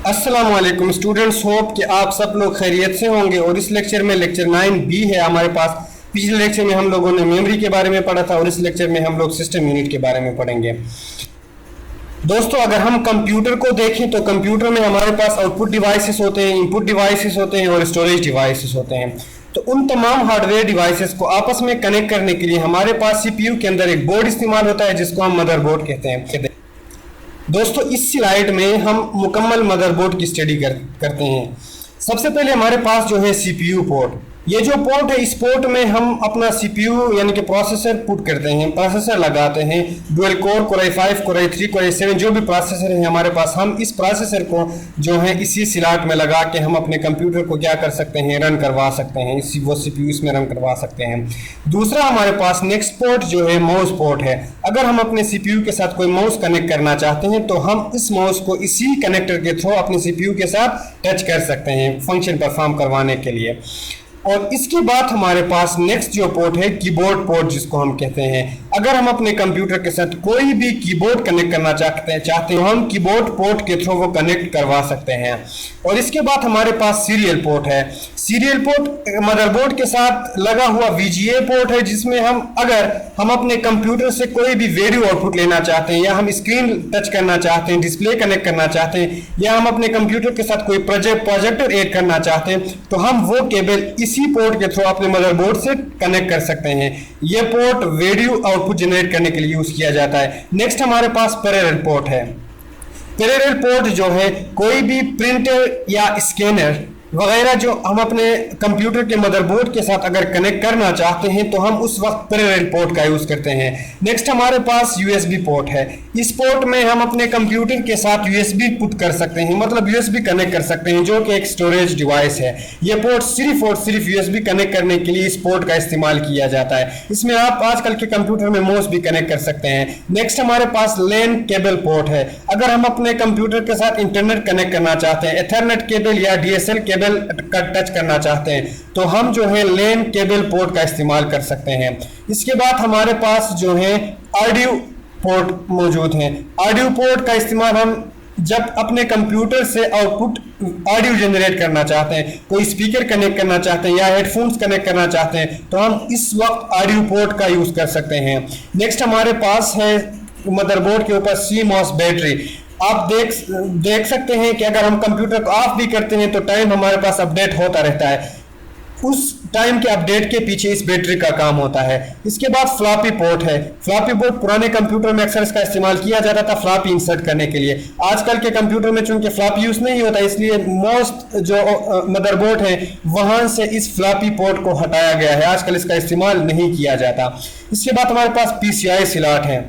अस्सलाम वालेकुम students, hope कि आप सब लोग खैरियत से होंगे। और इस लेक्चर में लेक्चर 9B है हमारे पास। पिछले लेक्चर में हम लोगों ने मेमोरी के बारे में पढ़ा था और इस लेक्चर में हम लोग सिस्टम यूनिट के बारे में पढ़ेंगे। दोस्तों, अगर हम कंप्यूटर को देखें तो कंप्यूटर में हमारे पास आउटपुट डिवाइसेस होते हैं, इनपुट डिवाइसेस होते हैं और स्टोरेज डिवाइसेस होते हैं। तो उन तमाम हार्डवेयर डिवाइसेस को आपस में कनेक्ट करने के लिए हमारे पास सीपीयू के अंदर एक बोर्ड इस्तेमाल होता है जिसको हम मदरबोर्ड कहते हैं। दोस्तों, इस स्लाइड में हम मुकम्मल मदरबोर्ड की स्टडी करते हैं। सबसे पहले हमारे पास जो है सीपीयू पोर्ट। ये जो पोर्ट है, इस पोर्ट में हम अपना सीपीयू यानी कि प्रोसेसर पुट करते हैं, प्रोसेसर लगाते हैं। Dual core, core i5, core i3, core i7 जो भी प्रोसेसर है हमारे पास, हम इस प्रोसेसर को जो है इसी स्लॉट में लगा के हम अपने कंप्यूटर को क्या कर सकते हैं, रन करवा सकते हैं। इसी वो सीपीयू इसमें रन करवा सकते हैं। दूसरा हमारे पास नेक्स्ट पोर्ट जो है माउस पोर्ट है। अगर हम अपने सीपीयू के साथ कोई माउस कनेक्ट करना चाहते हैं तो हम इस माउस को इसी कनेक्टर के थ्रू अपने सीपीयू के साथ टच कर सकते हैं फंक्शन परफॉर्म करवाने के लिए। और इसके बाद हमारे पास नेक्स्ट जो पोर्ट है कीबोर्ड पोर्ट जिसको हम कहते हैं। अगर हम अपने कंप्यूटर के साथ कोई भी कीबोर्ड कनेक्ट करना चाहते हैं तो हम कीबोर्ड पोर्ट के थ्रू वो कनेक्ट करवा सकते हैं। और इसके बाद हमारे पास सीरियल पोर्ट है। सीरियल पोर्ट मदरबोर्ड के साथ लगा हुआ वीजीए पोर्ट है जिसमें अगर हम अपने कंप्यूटर से कोई भी वीडियो आउटपुट लेना चाहते हैं या हम स्क्रीन टच करना चाहते हैं, डिस्प्ले कनेक्ट करना चाहते हैं या हम अपने कंप्यूटर के साथ कोई प्रोजेक्टर ऐड करना चाहते हैं तो हम वो केबल इसी पोर्ट के थ्रू अपने मदरबोर्ड से कनेक्ट कर सकते हैं। यह पोर्ट वीडियो आउटपुट जनरेट करने के लिए यूज किया जाता है। नेक्स्ट हमारे पास पैरेलल पोर्ट है। पैरेलल पोर्ट जो है कोई भी प्रिंटर या स्कैनर वगैरह जो हम अपने कंप्यूटर के मदरबोर्ड के साथ अगर कनेक्ट करना चाहते हैं तो हम उस वक्त पैरेलल पोर्ट का यूज करते हैं। नेक्स्ट हमारे पास यूएसबी पोर्ट है। इस पोर्ट में हम अपने कंप्यूटर के साथ यूएसबी पुट कर सकते हैं, मतलब यूएसबी कनेक्ट कर सकते हैं जो कि एक स्टोरेज डिवाइस है। यह पोर्ट सिर्फ और सिर्फ यूएसबी कनेक्ट करने के लिए इस पोर्ट का इस्तेमाल किया जाता है। इसमें आप आजकल के कंप्यूटर में माउस भी कनेक्ट कर सकते हैं। नेक्स्ट हमारे पास लैन केबल पोर्ट है। अगर हम अपने कंप्यूटर के साथ इंटरनेट कनेक्ट करना चाहते हैं, एथरनेट केबल या डीएसएल केबल का टच करना चाहते हैं तो हम जो है लैन केबल पोर्ट का इस्तेमाल कर सकते हैं। इसके बाद हमारे पास जो है ऑडियो पोर्ट मौजूद हैं। ऑडियो पोर्ट का इस्तेमाल हम जब अपने कंप्यूटर से आउटपुट ऑडियो जनरेट करना चाहते हैं, कोई स्पीकर कनेक्ट करना चाहते हैं या हेडफोन्स कनेक्ट करना चाहते हैं तो हम इस वक्त ऑडियो पोर्ट का यूज कर सकते हैं। नेक्स्ट हमारे पास है मदरबोर्ड के ऊपर CMOS बैटरी। आप देख सकते हैं कि अगर हम कंप्यूटर को ऑफ भी करते हैं तो टाइम हमारे पास अपडेट होता रहता है। उस टाइम के अपडेट के पीछे इस बैटरी का काम होता है। इसके बाद फ्लॉपी पोर्ट है। फ्लॉपी पोर्ट पुराने कंप्यूटर में अक्सर इसका इस्तेमाल किया जाता था फ्लॉपी इंसर्ट करने के लिए। आजकल के कंप्यूटर में चूंकि फ्लॉपी यूज नहीं होता इसलिए मोस्ट जो मदरबोर्ड है वहां से इस फ्लॉपी पोर्ट को हटाया गया है, आजकल इसका इस्तेमाल नहीं किया जाता। इसके बाद हमारे पास PCI स्लॉट है।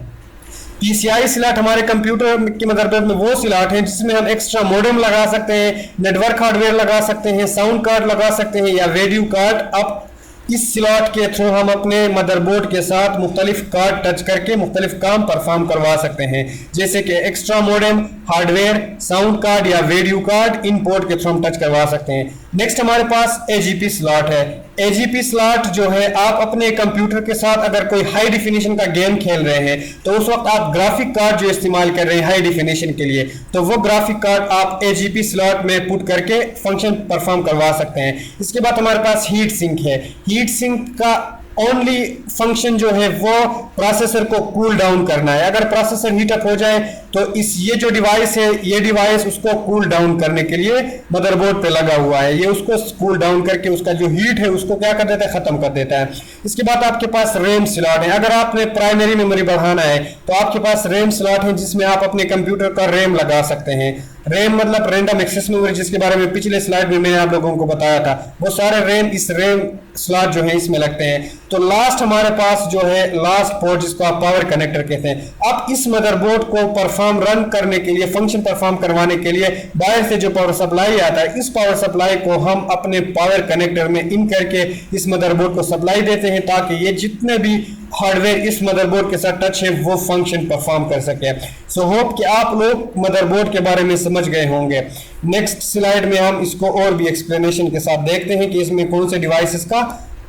PCI स्लॉट हमारे कंप्यूटर के मदरबोर्ड में वो स्लॉट है जिसमें हम एक्स्ट्रा मॉडेम लगा सकते हैं, नेटवर्क हार्डवेयर लगा सकते हैं, साउंड कार्ड लगा सकते हैं या वीडियो कार्ड। अब इस स्लॉट के थ्रू हम अपने मदरबोर्ड के साथ मुख्तलिफ कार्ड टच करके मुख्तलिफ काम परफॉर्म करवा सकते हैं, जैसे कि extra modem, hardware, sound card या वीडियो कार्ड। इन पोर्ट के थ्रू हम टच करवा सकते हैं। नेक्स्ट हमारे पास AGP स्लॉट है। AGP स्लॉट जो है, आप अपने कंप्यूटर के साथ अगर कोई हाई डिफिनेशन का गेम खेल रहे हैं तो उस वक्त आप ग्राफिक कार्ड जो इस्तेमाल कर रहे हैं हाई डिफिनेशन के लिए, तो वो ग्राफिक कार्ड आप AGP स्लॉट में पुट करके फंक्शन परफॉर्म करवा सकते हैं। इसके बाद हमारे पास हीट सिंक है। हीट सिंक का ओनली फंक्शन जो है वो प्रोसेसर को कूल डाउन करना है। अगर प्रोसेसर हीट अप हो जाए तो ये जो डिवाइस है, ये डिवाइस उसको कूल डाउन करने के लिए मदरबोर्ड पे लगा हुआ है। ये उसको कूल डाउन करके उसका जो हीट है उसको क्या कर देता है, खत्म कर देता है। इसके बाद आपके पास रैम स्लॉट है। अगर आपने प्राइमरी मेमोरी बढ़ाना है तो आपके पास रैम स्लॉट है जिसमें आप अपने कंप्यूटर का रैम लगा सकते हैं। रैम मतलब रैंडम एक्सेस मेमोरी, जिसके बारे में पिछले स्लाइड में मैंने आप लोगों को बताया था। वो सारे रैम इस रैम स्लॉट जो है इसमें लगते हैं। तो लास्ट हमारे पास जो है लास्ट पोर्ट जिसको आप पावर कनेक्टर कहते हैं। अब इस मदरबोर्ड को परफॉर्म रन करने के लिए, फंक्शन परफॉर्म करवाने के लिए बाहर से जो पावर सप्लाई आता है, इस पावर सप्लाई को हम अपने पावर कनेक्टर में इन करके इस मदरबोर्ड को सप्लाई देते हैं ताकि ये जितने भी हार्डवेयर इस मदरबोर्ड के साथ टच है वो फंक्शन परफॉर्म कर सके। सो होप कि आप लोग मदरबोर्ड के बारे में समझ गए होंगे। नेक्स्ट स्लाइड में हम इसको और भी एक्सप्लेनेशन के साथ देखते हैं कि इसमें कौन से डिवाइसेस का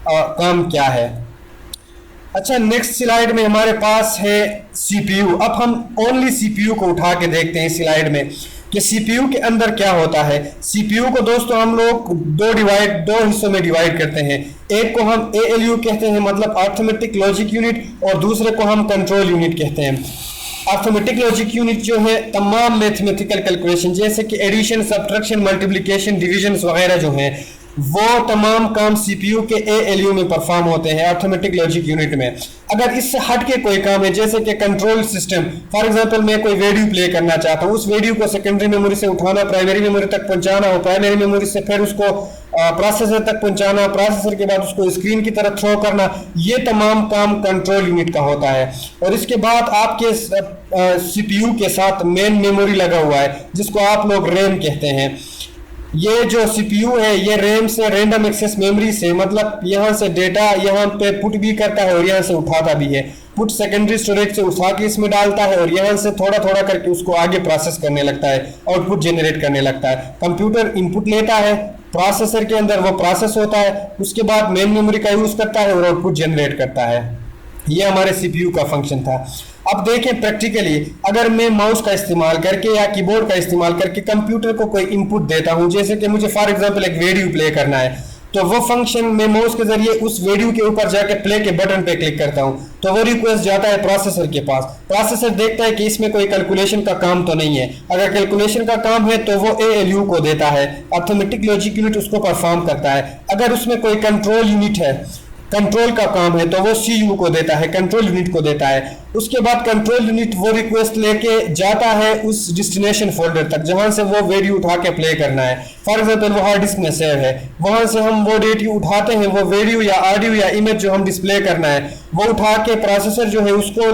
काम क्या है। अच्छा, नेक्स्ट स्लाइड में हमारे पास है CPU। अब हम ओनली CPU को उठा के देखते हैं स्लाइड में। कि सीपीयू के अंदर क्या होता है। सीपीयू को दोस्तों हम लोग दो हिस्सों में डिवाइड करते हैं। एक को हम एएलयू कहते हैं, मतलब अर्थमेटिक लॉजिक यूनिट, और दूसरे को हम कंट्रोल यूनिट कहते हैं। अर्थमेटिक लॉजिक यूनिट जो है तमाम मैथमेटिकल कैलकुलेशन जैसे कि एडिशन, सब्ट्रैक्शन, मल्टीप्लिकेशन, डिवीजन वगैरह जो है वो तमाम काम सीपीयू के एएलयू में परफॉर्म होते हैं, अर्थमेटिक लॉजिक यूनिट में। अगर इससे हट के कोई काम है जैसे कि कंट्रोल सिस्टम, फॉर एग्जांपल मैं कोई वीडियो प्ले करना चाहता हूँ, उस वीडियो को सेकेंडरी मेमोरी से उठाना, प्राइमरी मेमोरी तक पहुंचाना, और प्राइमरी मेमोरी से फिर उसको प्रोसेसर तक पहुंचाना, प्रोसेसर के बाद उसको स्क्रीन की तरफ थ्रो करना, ये तमाम काम कंट्रोल यूनिट का होता है। और इसके बाद आपके सीपीयू के साथ मेन मेमोरी लगा हुआ है जिसको आप लोग रैम कहते हैं। ये जो सीपीयू है ये रैम से रैंडम एक्सेस मेमोरी से, मतलब यहाँ से डेटा यहाँ पे पुट भी करता है और यहाँ से उठाता भी है। पुट सेकेंडरी स्टोरेज से उठा के इसमें डालता है और यहाँ से थोड़ा थोड़ा करके उसको आगे प्रोसेस करने लगता है, आउटपुट जनरेट करने लगता है। कंप्यूटर इनपुट लेता है, प्रोसेसर के अंदर वो प्रोसेस होता है, उसके बाद मेन मेमोरी का यूज करता है और आउटपुट जनरेट करता है। ये हमारे सीपीयू का फंक्शन था। अब देखें प्रैक्टिकली, अगर मैं माउस का इस्तेमाल करके या कीबोर्ड का इस्तेमाल करके कंप्यूटर को कोई इनपुट देता हूं, जैसे कि मुझे फॉर एग्जांपल एक वीडियो प्ले करना है, तो वो फंक्शन मैं माउस के जरिए उस वीडियो के ऊपर जाके प्ले के बटन पे क्लिक करता हूं तो वो रिक्वेस्ट जाता है प्रोसेसर के पास। प्रोसेसर देखता है कि इसमें कोई कैलकुलेशन का काम तो नहीं है, अगर कैलकुलेशन का काम है तो वो एएलयू को देता है, अर्थमेटिक लॉजिक यूनिट उसको परफॉर्म करता है। अगर उसमें कोई कंट्रोल यूनिट है, कंट्रोल का काम है, तो वो सीयू को देता है, कंट्रोल यूनिट को देता है। उसके बाद कंट्रोल यूनिट वो रिक्वेस्ट लेके जाता है उस डेस्टिनेशन फोल्डर तक जहां से वो वीडियो उठा के प्ले करना है। फॉर एग्जांपल वो हार्ड डिस्क में सेव है, वहां से हम वो डेटा उठाते हैं, वो वीडियो या ऑडियो या इमेज जो हम डिस्प्ले करना है वो उठा के प्रोसेसर जो है उसको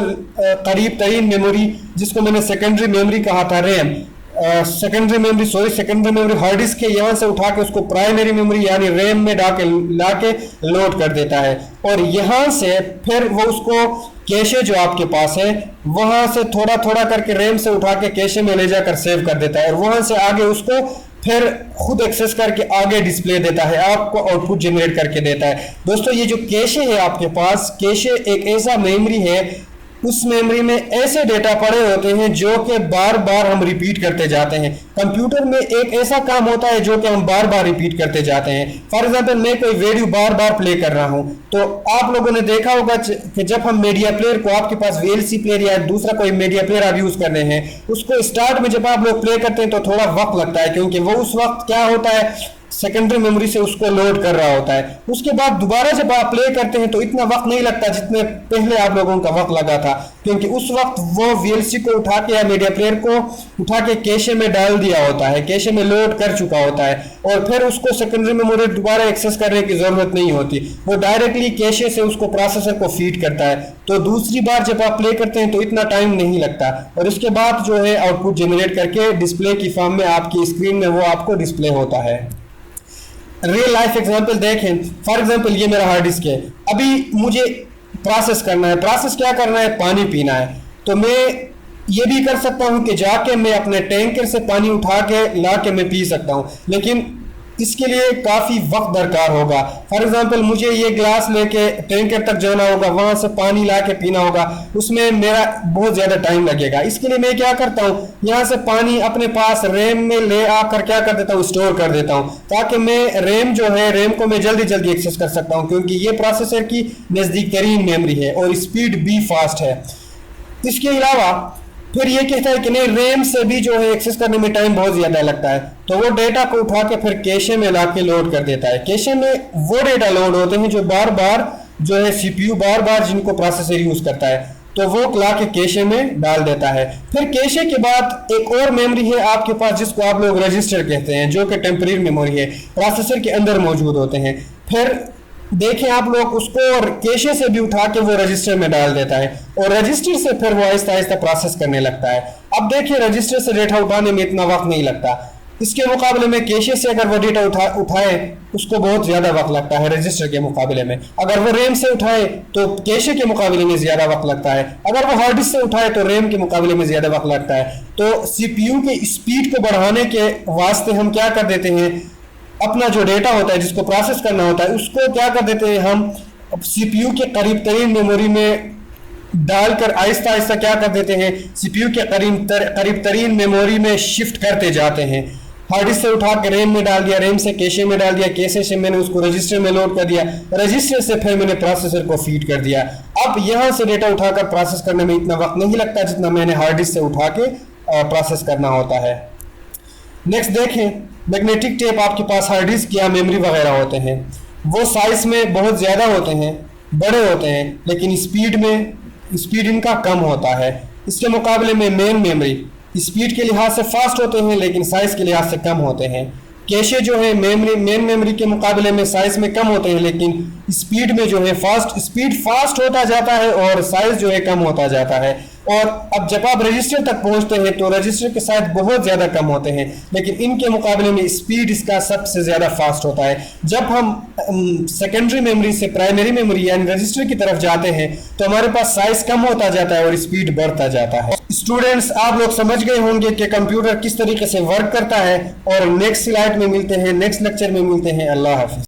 करीब तरीन मेमोरी, जिसको मैंने सेकेंडरी मेमोरी कहा था RAM, secondary memory hard disk है, यहाँ से उठा के उसको प्राइमरी मेमोरी यानी रैम में ला के लोड कर देता है। और यहाँ से फिर वो उसको कैशे जो आपके पास है वहां से थोड़ा थोड़ा करके रैम से उठा के कैशे में ले जाकर सेव कर देता है और वहां से आगे उसको फिर खुद एक्सेस करके आगे डिस्प्ले देता है, आपको आउटपुट जनरेट करके देता है। दोस्तों ये जो कैशे है आपके पास, कैशे एक ऐसा मेमोरी है, उस मेमोरी में ऐसे डेटा पड़े होते हैं जो कि बार बार हम रिपीट करते जाते हैं। कंप्यूटर में एक ऐसा काम होता है जो कि हम बार बार रिपीट करते जाते हैं। फॉर एग्जांपल मैं कोई वीडियो बार बार प्ले कर रहा हूं तो आप लोगों ने देखा होगा कि जब हम मीडिया प्लेयर को, आपके पास वीएलसी प्लेयर या दूसरा कोई मीडिया प्लेयर आप यूज कर रहे हैं, उसको स्टार्ट में जब आप लोग प्ले करते हैं तो थोड़ा वक्त लगता है क्योंकि वो उस वक्त क्या होता है सेकेंडरी मेमोरी से उसको लोड कर रहा होता है। उसके बाद दोबारा जब आप प्ले करते हैं तो इतना वक्त नहीं लगता जितने पहले आप लोगों का वक्त लगा था, क्योंकि उस वक्त वो वीएलसी को उठा के या मीडिया प्लेयर को उठा के कैशे में डाल दिया होता है, कैशे में लोड कर चुका होता है और फिर उसको सेकेंडरी मेमोरी दोबारा एक्सेस करने की जरूरत नहीं होती, वो डायरेक्टली कैशे से उसको प्रोसेसर को फीड करता है। तो दूसरी बार जब आप प्ले करते हैं तो इतना टाइम नहीं लगता और इसके बाद जो है आउटपुट जनरेट करके डिस्प्ले की फॉर्म में आपकी स्क्रीन में वो आपको डिस्प्ले होता है। रियल लाइफ एग्जांपल देखें, फॉर एग्जांपल ये मेरा हार्ड डिस्क है, अभी मुझे प्रोसेस करना है, प्रोसेस क्या करना है, पानी पीना है, तो मैं ये भी कर सकता हूं कि जाके मैं अपने टैंकर से पानी उठा के ला के मैं पी सकता हूं, लेकिन इसके लिए काफ़ी वक्त दरकार होगा। फॉर एग्जांपल मुझे ये ग्लास लेके टैंकर तक जाना होगा, वहां से पानी ला के पीना होगा, उसमें मेरा बहुत ज़्यादा टाइम लगेगा। इसके लिए मैं क्या करता हूँ, यहाँ से पानी अपने पास रैम में ले आकर क्या कर देता हूँ, स्टोर कर देता हूँ, ताकि मैं रैम जो है रैम को मैं जल्दी जल्दी एक्सेस कर सकता हूँ, क्योंकि ये प्रोसेसर की नज़दीक तरीन मेमोरी है और स्पीड भी फास्ट है। इसके अलावा फिर ये कहता है कि नहीं, रैम से भी जो है एक्सेस करने में टाइम बहुत ज़्यादा लगता है, तो वो डेटा को उठा के फिर कैशे में ला के लोड कर देता है। कैशे में वो डेटा लोड होते हैं जो बार बार जो है सीपीयू बार बार जिनको प्रोसेसर यूज करता है, तो वो ला के कैशे में डाल देता है। फिर कैशे के बाद एक और मेमोरी है आपके पास जिसको आप लोग रजिस्टर कहते हैं, जो कि टेम्परेरी मेमोरी है, प्रोसेसर के अंदर मौजूद होते हैं। फिर देखें आप लोग उसको और कैशे से भी उठा के वो रजिस्टर में डाल देता है और रजिस्टर से फिर वो आहिस्ता आहिस्ता प्रोसेस करने लगता है। अब देखिए रजिस्टर से डेटा उठाने में इतना वक्त नहीं लगता, इसके मुकाबले में कैशे से अगर वो डेटा उठाए उसको बहुत ज़्यादा वक्त लगता है रजिस्टर के मुकाबले में। अगर वो रैम से उठाए तो कैशे के मुकाबले में ज़्यादा वक्त लगता है, अगर वो हार्ड डिस्क से उठाए तो रैम के मुकाबले में ज़्यादा वक्त लगता है। तो सीपीयू की स्पीड को बढ़ाने के वास्ते हम क्या कर देते हैं, अपना जो डेटा होता है जिसको प्रोसेस करना होता है उसको क्या कर देते हैं, हम सीपीयू के करीब तरीन मेमोरी में डालकर आहिस्ता आहिस्ता क्या कर देते हैं, सीपीयू के करीब तरीन मेमोरी में शिफ्ट करते जाते हैं। हार्ड डिस्क से उठा के रैम में डाल दिया, रैम से कैशे में डाल दिया, कैशे से मैंने उसको रजिस्टर में लोड कर दिया, रजिस्टर से फिर मैंने प्रोसेसर को फीड कर दिया। अब यहाँ से डेटा उठाकर प्रोसेस करने में इतना वक्त नहीं लगता जितना मैंने हार्ड डिस्क से उठा के प्रोसेस करना होता है। नेक्स्ट देखें, मैग्नेटिक टेप आपके पास हार्ड डिस्क या मेमोरी वगैरह होते हैं, वो साइज में बहुत ज़्यादा होते हैं, बड़े होते हैं, लेकिन स्पीड इनका कम होता है। इसके मुकाबले में मेन मेमोरी स्पीड के लिहाज से फास्ट होते हैं लेकिन साइज के लिहाज से कम होते हैं। कैशे जो है मेन मेमोरी के मुकाबले में साइज में कम होते हैं लेकिन स्पीड में जो है स्पीड फास्ट होता जाता है और साइज जो है कम होता जाता है। और अब जब आप रजिस्टर तक पहुंचते हैं तो रजिस्टर के साइज बहुत ज़्यादा कम होते हैं लेकिन इनके मुकाबले में स्पीड इसका सबसे ज़्यादा फास्ट होता है। जब हम सेकेंडरी मेमोरी से प्राइमरी मेमोरी यानी रजिस्टर की तरफ जाते हैं तो हमारे पास साइज कम होता जाता है और स्पीड बढ़ता जाता है। स्टूडेंट्स, आप लोग समझ गए होंगे कि कंप्यूटर किस तरीके से वर्क करता है और नेक्स्ट स्लाइड में मिलते हैं, नेक्स्ट लेक्चर में मिलते हैं। अल्लाह हाफिज़।